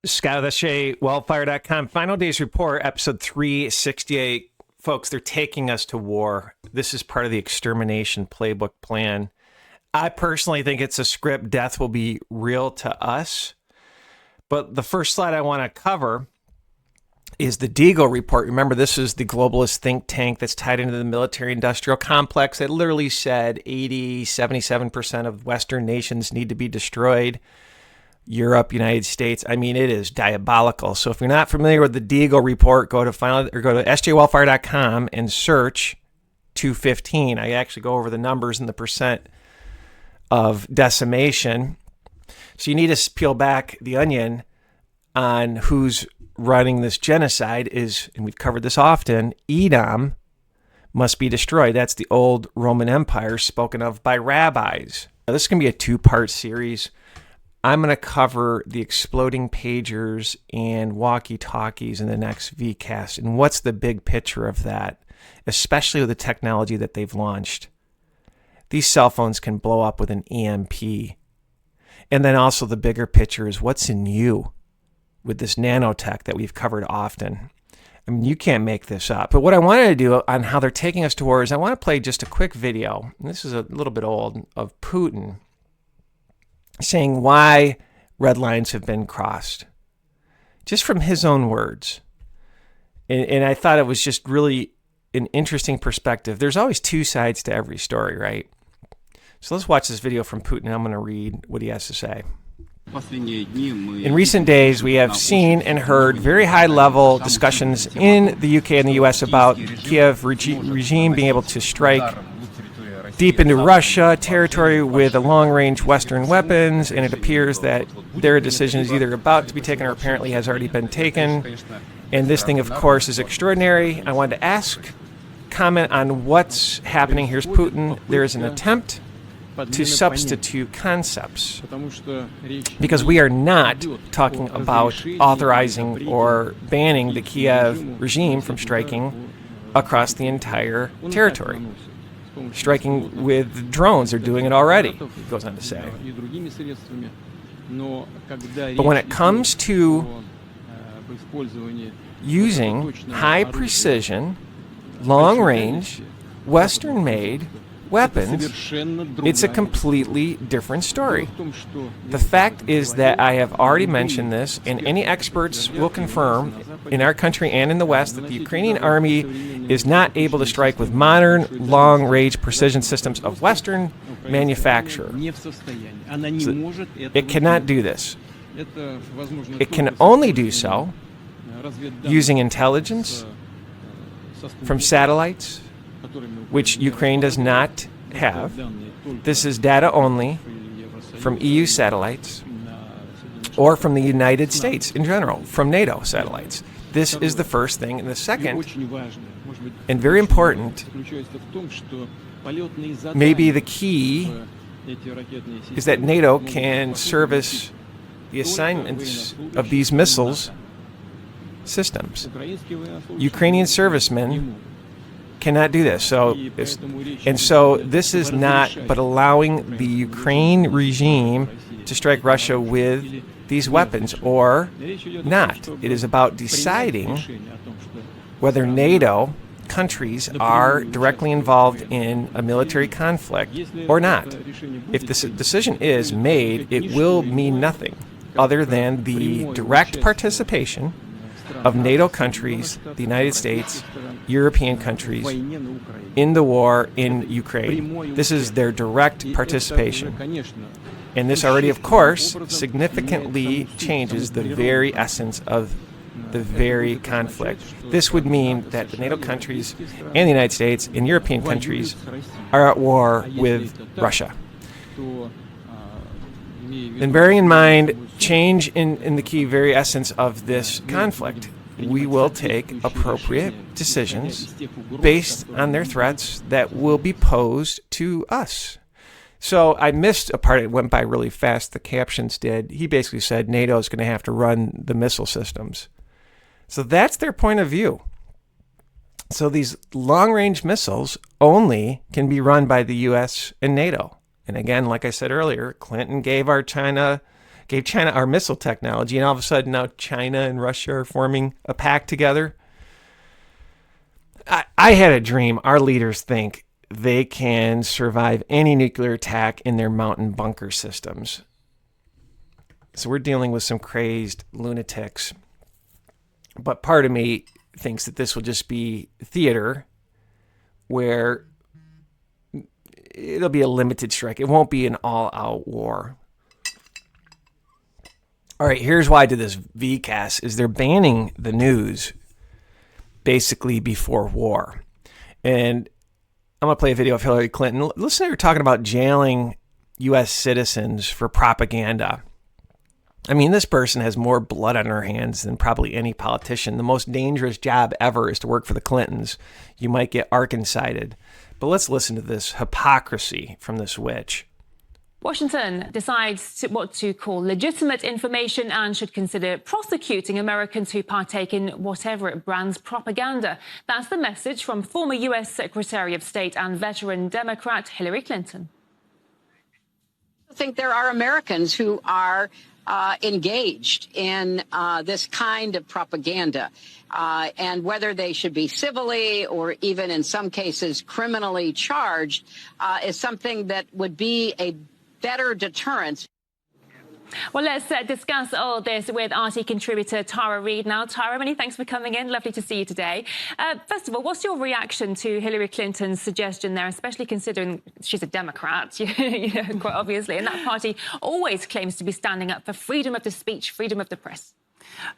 Scott of SJWellfire.com. Final Days Report, episode 368. Folks, they're taking us to war. This is part of the extermination playbook plan. I personally think it's a script. Death will be real to us. But the first slide I want to cover is the Deagle report. Remember, this is the globalist think tank that's tied into the military-industrial complex that literally said 77% of Western nations need to be destroyed. Europe, United States. I mean, it is diabolical. So if you're not familiar with the Deagle report, go to SJWellfire.com and search 215. I actually go over the numbers and the percent of decimation. So you need to peel back the onion on who's running this genocide is, and we've covered this often, Edom must be destroyed. That's the old Roman Empire spoken of by rabbis. Now, this is going to be a two-part series. I'm going to cover the exploding pagers and walkie-talkies in the next VCAST and what's the big picture of that, especially with the technology that they've launched. These cell phones can blow up with an EMP. And then also the bigger picture is what's in you with this nanotech that we've covered often. I mean, you can't make this up. But what I wanted to do on how they're taking us to war is I want to play just a quick video. And this is a little bit old, of Putin saying why red lines have been crossed, just from his own words. And I thought it was just really an interesting perspective. There's always two sides to every story, right? So let's watch this video from Putin. I'm going to read what he has to say. In recent days, we have seen and heard very high-level discussions in the UK and the US about Kiev regime being able to strike deep into Russia territory with a long-range Western weapons, and it appears that their decision is either about to be taken or apparently has already been taken. And this thing, of course, is extraordinary. I wanted to comment on what's happening. Here's Putin. There is an attempt to substitute concepts because we are not talking about authorizing or banning the Kiev regime from striking across the entire territory. Striking with drones, they're doing it already, he goes on to say. But when it comes to using high precision, long range, Western made weapons, it's a completely different story. The fact is that I have already mentioned this, and any experts will confirm in our country and in the West that the Ukrainian army is not able to strike with modern, long-range precision systems of Western manufacture. So it cannot do this. It can only do so using intelligence from satellites, which Ukraine does not have. This is data only from EU satellites or from the United States in general, from NATO satellites. This is the first thing. And the second, and very important, maybe the key, is that NATO can service the assignments of these missiles systems. Ukrainian servicemen cannot do this. So this is not but allowing the Ukraine regime to strike Russia with these weapons or not. It is about deciding whether NATO countries are directly involved in a military conflict or not. If this decision is made, it will mean nothing other than the direct participation of NATO countries, the United States, European countries, in the war in Ukraine. This is their direct participation. And this already, of course, significantly changes the very essence of the very conflict. This would mean that the NATO countries and the United States and European countries are at war with Russia. And bearing in mind change in the key very essence of this conflict, we will take appropriate decisions based on their threats that will be posed to us. So I missed a part. It went by really fast. The captions did. He basically said NATO is going to have to run the missile systems. So that's their point of view. So these long-range missiles only can be run by the U.S. and NATO. And again, like I said earlier, Clinton gave our China gave China our missile technology, and all of a sudden now China and Russia are forming a pact together. I had a dream. Our leaders think they can survive any nuclear attack in their mountain bunker systems. So we're dealing with some crazed lunatics. But part of me thinks that this will just be theater where it'll be a limited strike. It won't be an all-out war. All right, here's why I did this VCAST, is they're banning the news basically before war. And I'm going to play a video of Hillary Clinton. Listen to her talking about jailing U.S. citizens for propaganda. I mean, this person has more blood on her hands than probably any politician. The most dangerous job ever is to work for the Clintons. You might get Arkancided. But let's listen to this hypocrisy from this witch. Washington decides what to call legitimate information and should consider prosecuting Americans who partake in whatever it brands propaganda. That's the message from former U.S. Secretary of State and veteran Democrat Hillary Clinton. I think there are Americans who are engaged in this kind of propaganda, and whether they should be civilly or even in some cases criminally charged is something that would be a better deterrence. Well, let's discuss all this with RT contributor Tara Reid now. Tara, many thanks for coming in. Lovely to see you today. First of all, what's your reaction to Hillary Clinton's suggestion there, especially considering she's a Democrat, quite obviously, and that party always claims to be standing up for freedom of the speech, freedom of the press?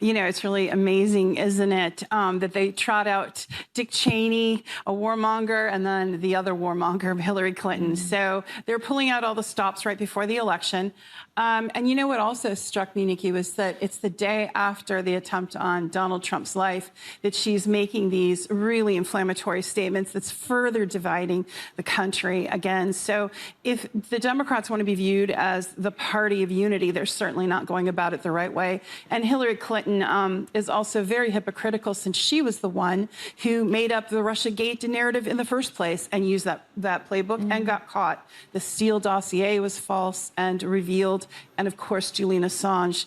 You know, it's really amazing, isn't it, that they trot out Dick Cheney, a warmonger, and then the other warmonger, Hillary Clinton. So they're pulling out all the stops right before the election. And you know what also struck me, Nikki, was that it's the day after the attempt on Donald Trump's life that she's making these really inflammatory statements that's further dividing the country again. So if the Democrats want to be viewed as the party of unity, they're certainly not going about it the right way. And Hillary Clinton is also very hypocritical, since she was the one who made up the Russiagate narrative in the first place and used that playbook and got caught. The Steele dossier was false and revealed. And of course, Julian Assange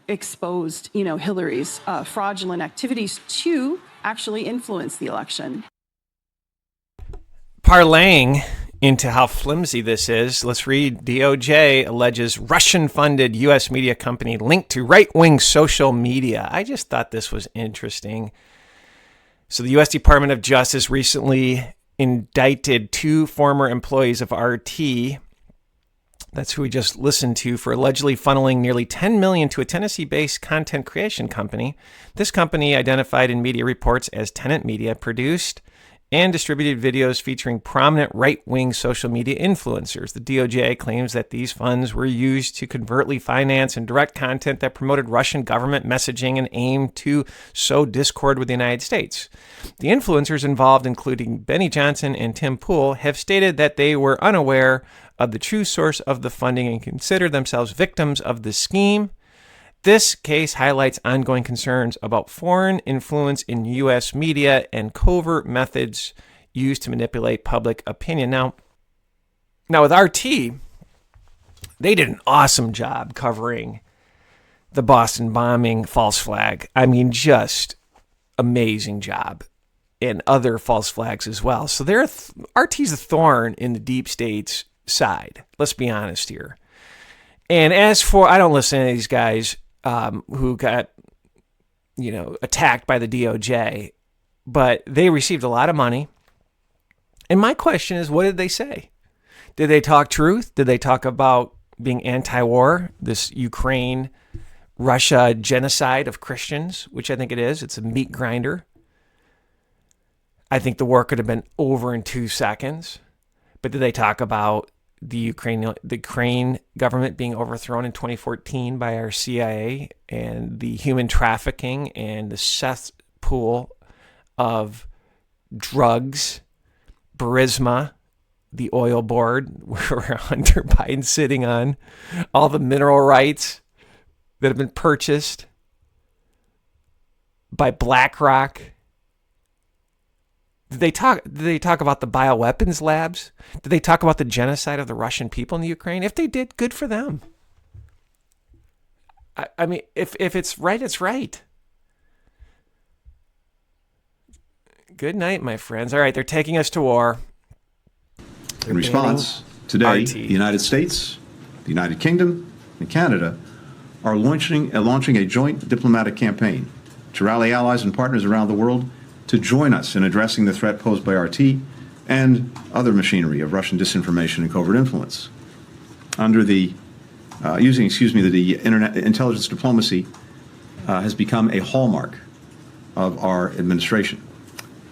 exposed, Hillary's fraudulent activities to actually influence the election. Parlaying into how flimsy this is, let's read. DOJ alleges Russian-funded U.S. media company linked to right-wing social media. I just thought this was interesting. So the U.S. Department of Justice recently indicted 2 former employees of RT. That's who we just listened to, for allegedly funneling nearly $10 million to a Tennessee-based content creation company. This company, identified in media reports as Tenant Media, produced and distributed videos featuring prominent right-wing social media influencers. The DOJ claims that these funds were used to covertly finance and direct content that promoted Russian government messaging and aimed to sow discord with the United States. The influencers involved, including Benny Johnson and Tim Pool, have stated that they were unaware of the true source of the funding and consider themselves victims of the scheme. This case highlights ongoing concerns about foreign influence in U.S. media and covert methods used to manipulate public opinion. Now with RT, they did an awesome job covering the Boston bombing, false flag. I mean, just amazing job. And other false flags as well. So RT's a thorn in the deep state's side. Let's be honest here. And as for, I don't listen to these guys who got, attacked by the DOJ, but they received a lot of money. And my question is, what did they say? Did they talk truth? Did they talk about being anti-war, this Ukraine-Russia genocide of Christians, which I think it is? It's a meat grinder. I think the war could have been over in 2 seconds. But did they talk about the Ukraine government being overthrown in 2014 by our CIA, and the human trafficking and the cesspool of drugs, Burisma, the oil board where Hunter Biden's sitting on, all the mineral rights that have been purchased by BlackRock? Did they talk about the bioweapons labs? Did they talk about the genocide of the Russian people in the Ukraine? If they did, good for them. I mean, if it's right, it's right. Good night, my friends. All right, they're taking us to war. In response, today, RT. the United States, the United Kingdom, and Canada are launching a joint diplomatic campaign to rally allies and partners around the world to join us in addressing the threat posed by RT and other machinery of Russian disinformation and covert influence. Under the the internet intelligence diplomacy has become a hallmark of our administration.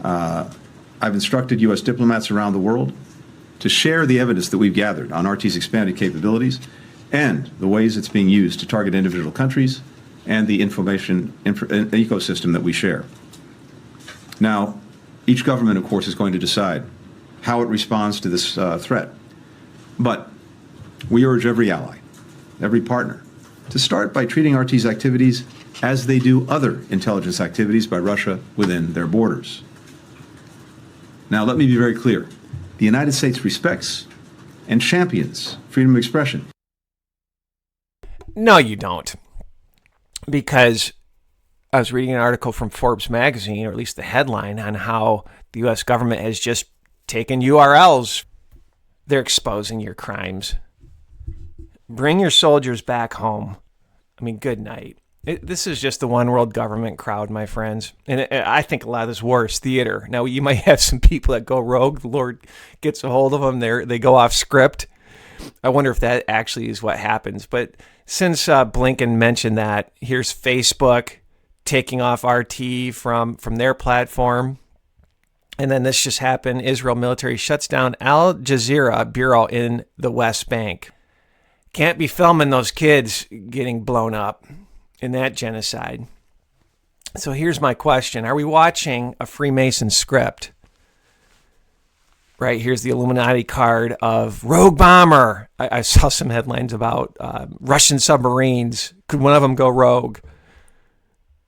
I've instructed U.S. diplomats around the world to share the evidence that we've gathered on RT's expanded capabilities and the ways it's being used to target individual countries and the information ecosystem that we share. Now, each government, of course, is going to decide how it responds to this threat. But we urge every ally, every partner, to start by treating RT's activities as they do other intelligence activities by Russia within their borders. Now, let me be very clear. The United States respects and champions freedom of expression. No, you don't. Because I was reading an article from Forbes magazine, or at least the headline, on how the U.S. government has just taken URLs. They're exposing your crimes. Bring your soldiers back home. I mean, good night. This is just the one world government crowd, my friends. And I think a lot of this war is theater. Now, you might have some people that go rogue. The Lord gets a hold of them. They go off script. I wonder if that actually is what happens. But since Blinken mentioned that, here's Facebook taking off RT from their platform. And then this just happened. Israel military shuts down Al Jazeera bureau in the West Bank. Can't be filming those kids getting blown up in that genocide. So here's my question. Are we watching a Freemason script? Right, here's the Illuminati card of rogue bomber. I saw some headlines about Russian submarines. Could one of them go rogue?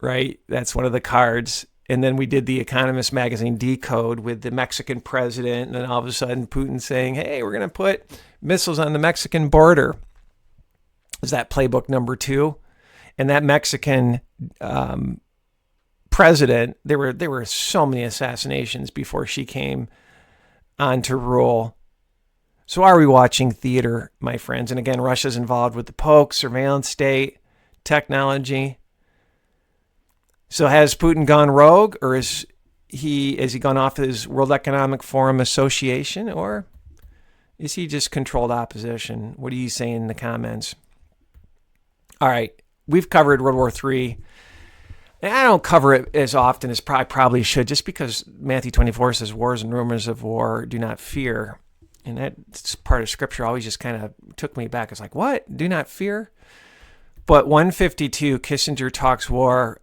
Right, that's one of the cards. And then we did the Economist magazine decode with the Mexican president. And then all of a sudden Putin saying, hey, we're going to put missiles on the Mexican border. Is that playbook number 2? And that Mexican president, there were so many assassinations before she came on to rule. So are we watching theater, my friends? And again, Russia's involved with the poke, surveillance state, technology. So has Putin gone rogue, or has he gone off his World Economic Forum Association, or is he just controlled opposition? What do you say in the comments? All right. We've covered World War III. And I don't cover it as often as I probably should, just because Matthew 24 says wars and rumors of war do not fear. And that part of Scripture always just kind of took me back. It's like, what? Do not fear? But 152, Kissinger talks war.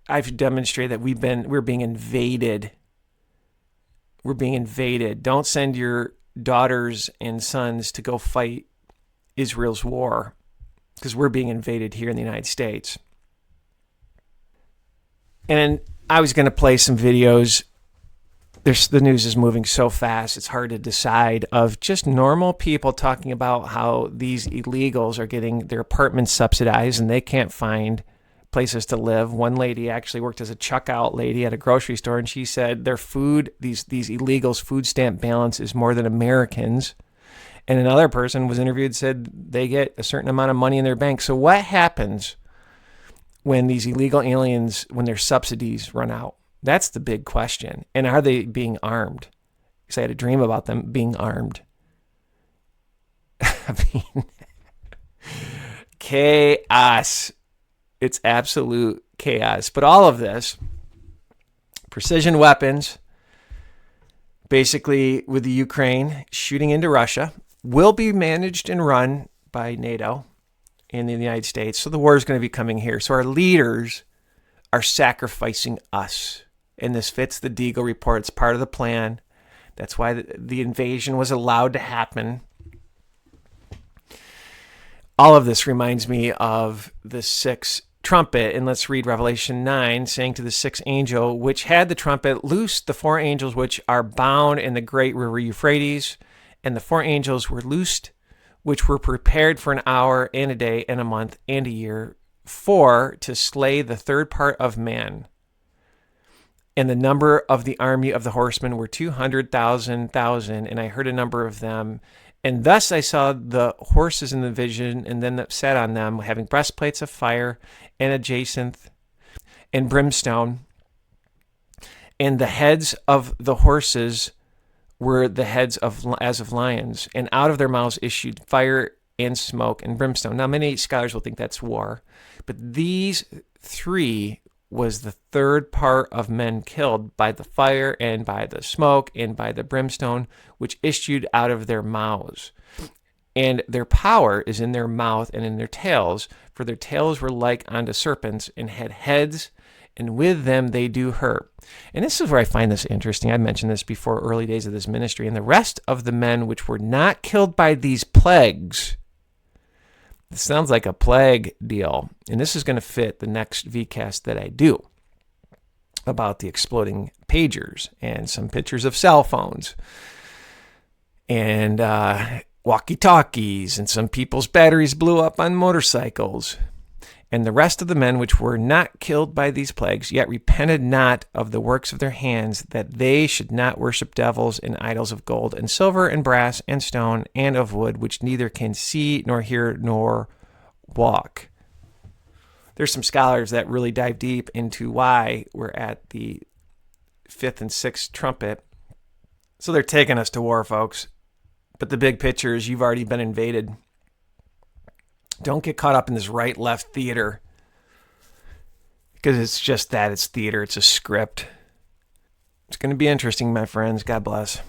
I've demonstrated that we're being invaded. We're being invaded. Don't send your daughters and sons to go fight Israel's war, because we're being invaded here in the United States. And I was going to play some videos. The news is moving so fast, it's hard to decide, of just normal people talking about how these illegals are getting their apartments subsidized and they can't find places to live. One lady actually worked as a checkout lady at a grocery store, and she said their food, these illegals' food stamp balance is more than Americans. And another person was interviewed and said they get a certain amount of money in their bank. So what happens when these illegal aliens, when their subsidies run out? That's the big question. And are they being armed? Because I had a dream about them being armed. I mean, chaos. It's absolute chaos. But all of this, precision weapons, basically with the Ukraine shooting into Russia, will be managed and run by NATO in the United States. So the war is going to be coming here. So our leaders are sacrificing us. And this fits the Deagle report. It's part of the plan. That's why the invasion was allowed to happen. All of this reminds me of the sixth trumpet. And let's read Revelation 9, saying to the sixth angel, which had the trumpet, loose the 4 angels which are bound in the great river Euphrates. And the 4 angels were loosed, which were prepared for an hour and a day and a month and a year, 4, to slay the third part of man. And the number of the army of the horsemen were 200,000, and I heard a number of them. And thus I saw the horses in the vision, and them that sat on them, having breastplates of fire, and a jacinth, and brimstone. And the heads of the horses were the heads as of lions, and out of their mouths issued fire and smoke and brimstone. Now, many scholars will think that's war, but these 3 was the third part of men killed by the fire and by the smoke and by the brimstone, which issued out of their mouths. And their power is in their mouth and in their tails, for their tails were like unto serpents and had heads, and with them they do hurt. And this is where I find this interesting. I mentioned this before, early days of this ministry. And the rest of the men which were not killed by these plagues, it sounds like a plague deal. And this is going to fit the next VCAST that I do about the exploding pagers and some pictures of cell phones and walkie-talkies, and some people's batteries blew up on motorcycles. And the rest of the men which were not killed by these plagues, yet repented not of the works of their hands, that they should not worship devils and idols of gold and silver and brass and stone and of wood, which neither can see nor hear nor walk. There's some scholars that really dive deep into why we're at the 5th and 6th trumpet. So they're taking us to war, folks. But the big picture is you've already been invaded. Don't get caught up in this right-left theater, because it's just that. It's theater. It's a script. It's going to be interesting, my friends. God bless.